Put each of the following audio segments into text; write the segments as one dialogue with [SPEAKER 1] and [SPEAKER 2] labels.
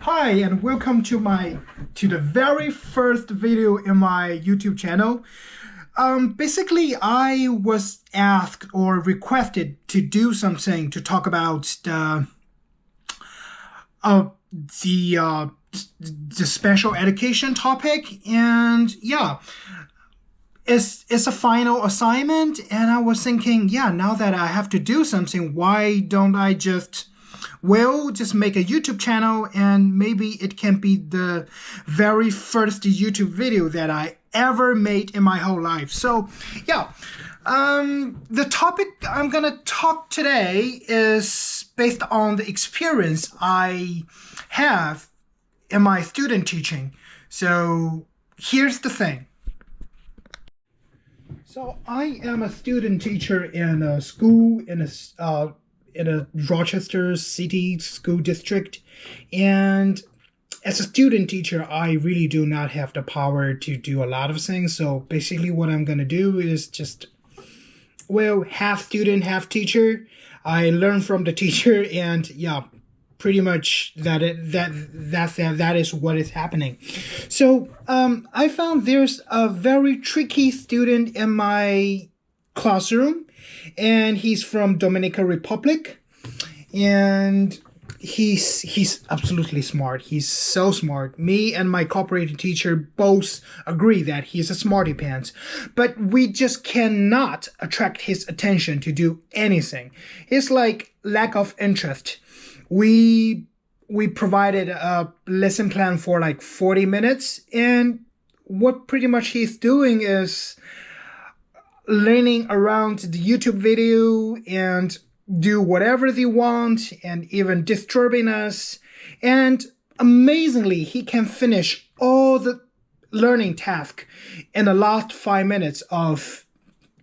[SPEAKER 1] Hi and welcome to the very first video in my YouTube channel. Basically, I was asked or requested to do something to talk about uh, the uh, the special education topic, and yeah, it's a final assignment, and I was thinking, yeah, now that I have to do something, why don't I just make a YouTube channel, and maybe it can be the very first YouTube video that I ever made in my whole life. So, yeah, the topic I'm gonna talk today is based on the experience I have in my student teaching. So, here's the thing. So, I am a student teacher in a school in a Rochester City School District. And as a student teacher, I really do not have the power to do a lot of things. So basically what I'm going to do is just, half student, half teacher. I learn from the teacher, and yeah, pretty much that is what is happening. So I found there's a very tricky student in my classroom, and he's from Dominican Republic, and he's absolutely smart. He's so smart. Me and my cooperating teacher both agree that he's a smarty pants, but we just cannot attract his attention to do anything. It's like lack of interest. We provided a lesson plan for like 40 minutes, and what pretty much he's doing is learning around the YouTube video and do whatever they want, and even disturbing us. And amazingly, he can finish all the learning task in the last 5 minutes of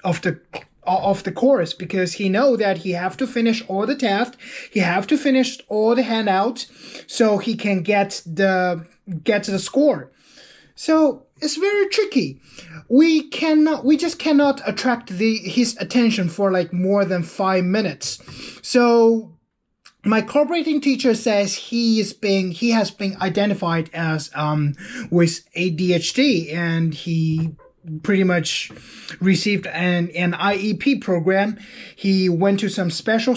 [SPEAKER 1] the course, because he know that he have to finish all the tasks, he have to finish all the handouts, so he can get the score. So it's very tricky. We just cannot attract his attention for like more than 5 minutes. So my cooperating teacher says he has been identified as with ADHD, and he pretty much received an IEP program. He went to some special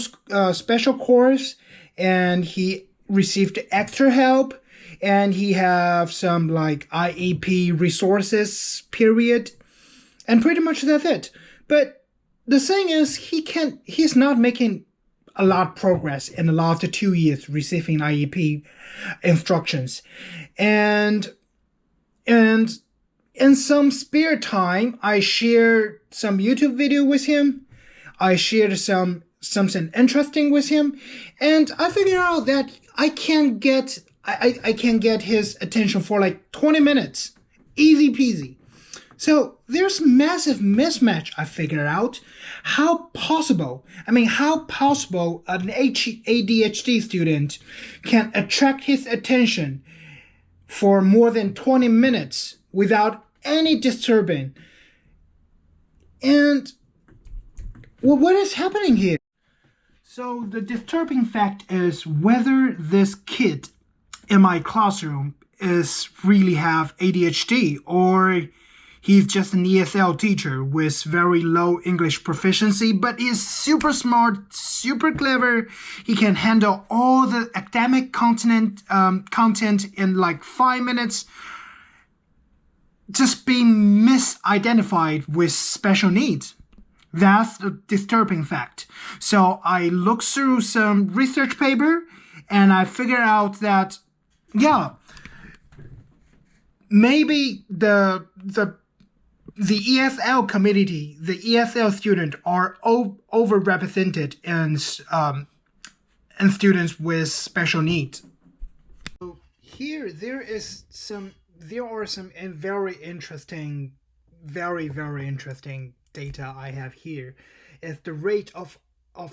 [SPEAKER 1] course, and he received extra help, and he have some like IEP resources period, and pretty much that's it. But the thing is, he's not making a lot of progress in the last 2 years receiving IEP instructions, and in some spare time, I shared some YouTube video with him. I shared something interesting with him, and I figured out that I can get his attention for like 20 minutes. Easy peasy. So there's massive mismatch, I figured out. How possible an ADHD student can attract his attention for more than 20 minutes without any disturbing? And what is happening here? So the disturbing fact is whether this kid in my classroom is really have ADHD, or he's just an ESL teacher with very low English proficiency, but he's super smart, super clever. He can handle all the academic content in like 5 minutes, just being misidentified with special needs. That's the disturbing fact. So I looked through some research paper, and I figured out that, yeah, maybe the ESL community, the ESL student are overrepresented in students with special needs. So here there are some very interesting data I have here. Is the rate of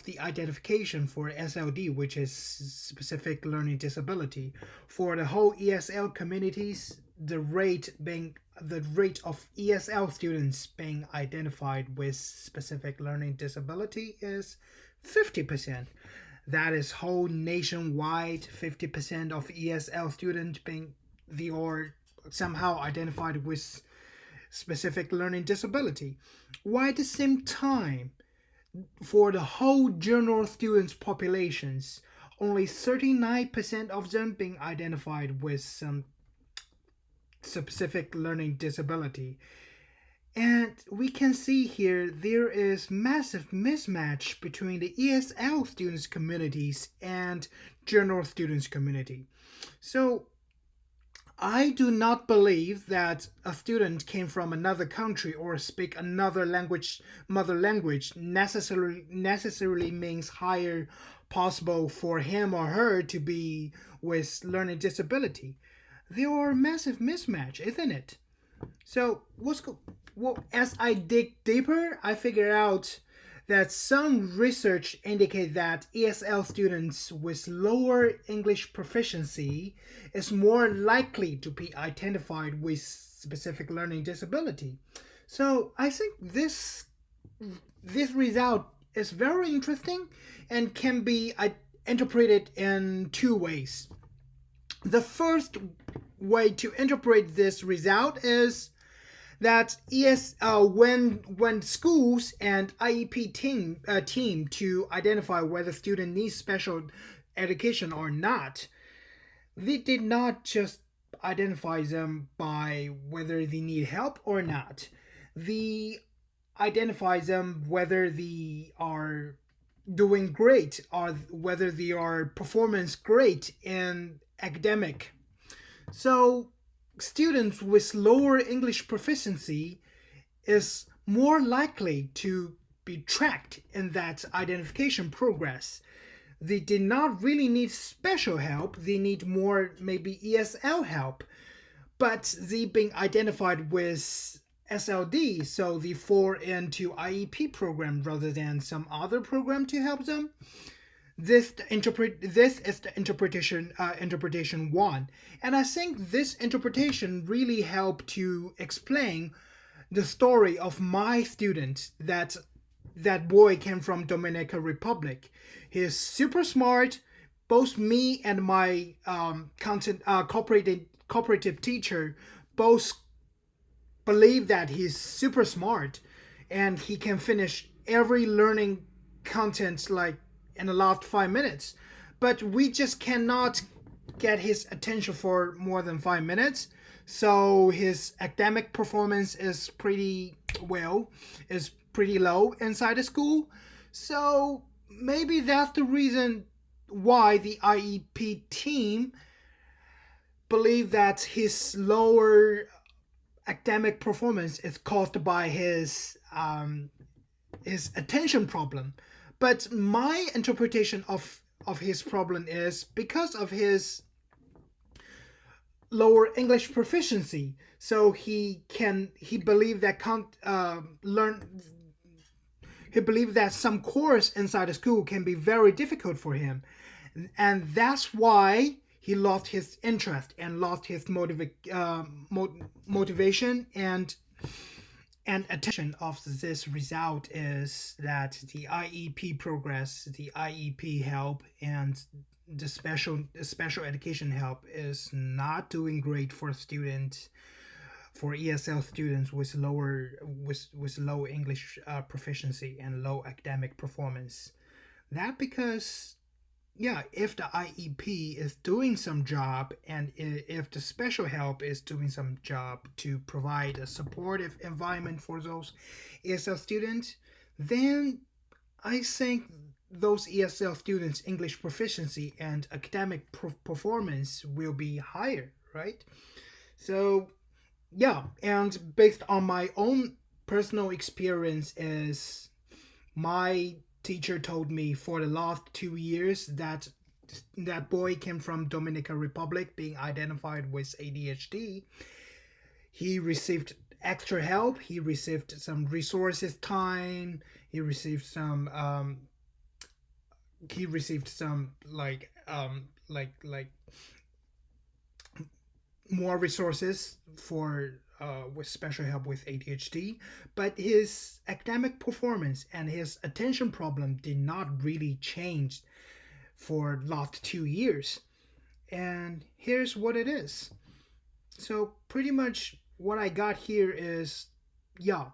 [SPEAKER 1] the identification for SLD, which is specific learning disability, for the whole ESL communities. The rate of ESL students being identified with specific learning disability is 50%. that is whole nationwide 50% of ESL students being the or somehow identified with specific learning disability. While at the same time, for the whole general students populations, only 39% of them being identified with some specific learning disability. And we can see here there is massive mismatch between the ESL students communities and general students community. So I do not believe that a student came from another country or speak another language, mother language, necessarily means higher possible for him or her to be with learning disability. There are massive mismatch, isn't it? So well, as I dig deeper, I figure out that some research indicate that ESL students with lower English proficiency is more likely to be identified with specific learning disability. So I think this result is very interesting and can be interpreted in two ways. The first way to interpret this result is that when schools and IEP team to identify whether student needs special education or not, they did not just identify them by whether they need help or not. They identify them whether they are doing great or whether they are performance great in academic. So students with lower English proficiency is more likely to be tracked in that identification progress. They did not really need special help, they need more maybe ESL help, but they being identified with SLD, so they fall into IEP program rather than some other program to help them. This is the interpretation one, and I think this interpretation really helped to explain the story of my student. That boy came from Dominican Republic. He's super smart. Both me and my content cooperative teacher both believe that he's super smart and he can finish every learning content like in the last 5 minutes. But we just cannot get his attention for more than 5 minutes. So his academic performance is pretty low inside the school. So maybe that's the reason why the IEP team believe that his lower academic performance is caused by his attention problem. But my interpretation of his problem is because of his lower English proficiency. So he believed that he believed that some course inside the school can be very difficult for him, and that's why he lost his interest and lost his motivation and attention. Of this result is that the IEP progress, the IEP help, and the special education help is not doing great for students, for ESL students with low English proficiency and low academic performance. That because yeah, if the IEP is doing some job and if the special help is doing some job to provide a supportive environment for those ESL students, then I think those ESL students' English proficiency and academic performance will be higher, right? So, yeah, and based on my own personal experience, is my teacher told me for the last 2 years that that boy came from Dominican Republic being identified with ADHD. He received extra help. He received some resources, time. He received some like more resources for with special help with ADHD, but his academic performance and his attention problem did not really change for last 2 years. And here's what it is. So pretty much what I got here is, yeah,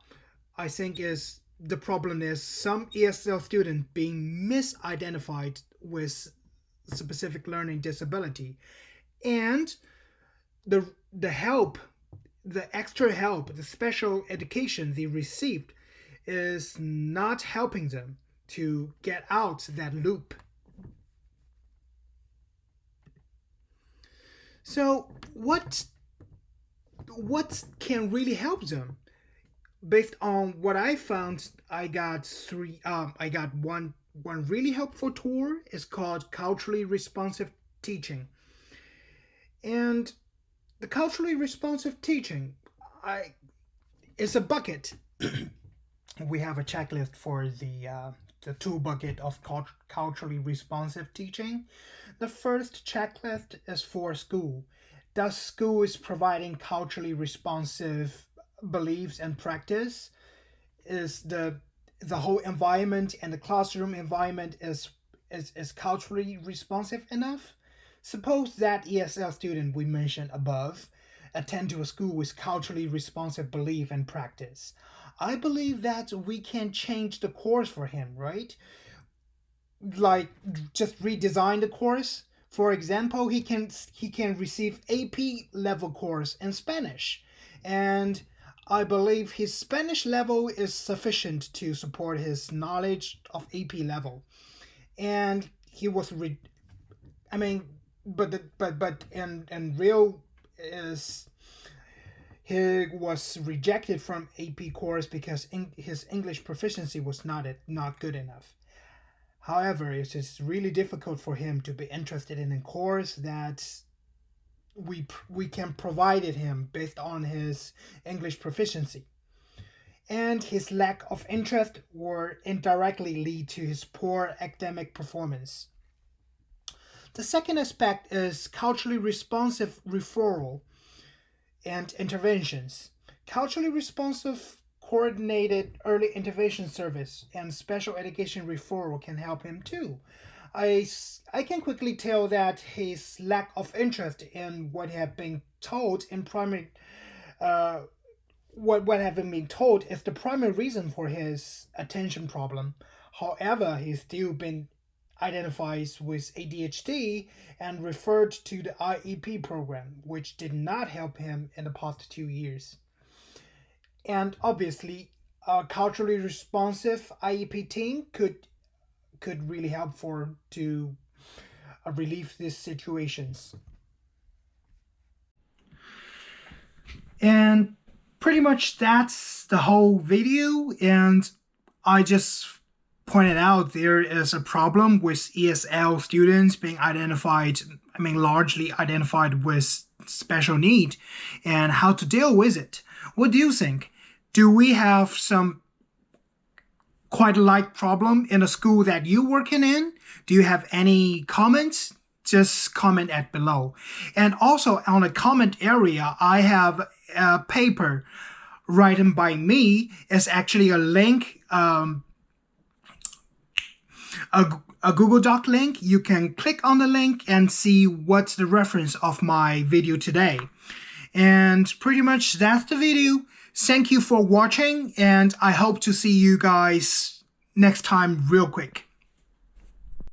[SPEAKER 1] I think is the problem is some ESL student being misidentified with specific learning disability, and the help, the extra help, the special education they received is not helping them to get out that loop. So what can really help them? Based on what I found, I got three. I got one really helpful tool. It's called culturally responsive teaching, and the culturally responsive teaching, I it's a bucket. We have a checklist for the tool bucket of culturally responsive teaching. The first checklist is for school. Does school is providing culturally responsive beliefs and practice? Is the whole environment and the classroom environment is culturally responsive enough? Suppose that ESL student we mentioned above attend to a school with culturally responsive belief and practice. I believe that we can change the course for him, right? Like just redesign the course. For example, he can receive AP level course in Spanish, and I believe his Spanish level is sufficient to support his knowledge of AP level, and he was I mean, but in real is he was rejected from AP course because his English proficiency was not good enough. However, it is really difficult for him to be interested in a course that we can provide it him based on his English proficiency. And his lack of interest will indirectly lead to his poor academic performance. The second aspect is culturally responsive referral and interventions. Culturally responsive coordinated early intervention service and special education referral can help him too. I can quickly tell that his lack of interest in what have been told in primary uh, what having been told is the primary reason for his attention problem. However, he's still been identified with ADHD and referred to the IEP program, which did not help him in the past 2 years. And obviously, a culturally responsive IEP team could really help for to relieve these situations. And pretty much that's the whole video. And I just pointed out there is a problem with ESL students being identified, largely identified with special need, and how to deal with it. What do you think? Do we have some quite a like problem in a school that you're working in? Do you have any comments? Just comment at below. And also on the comment area, I have a paper written by me. It's actually a link, a Google Doc link. You can click on the link and see what's the reference of my video today. And pretty much that's the video. Thank you for watching, and I hope to see you guys next time real quick.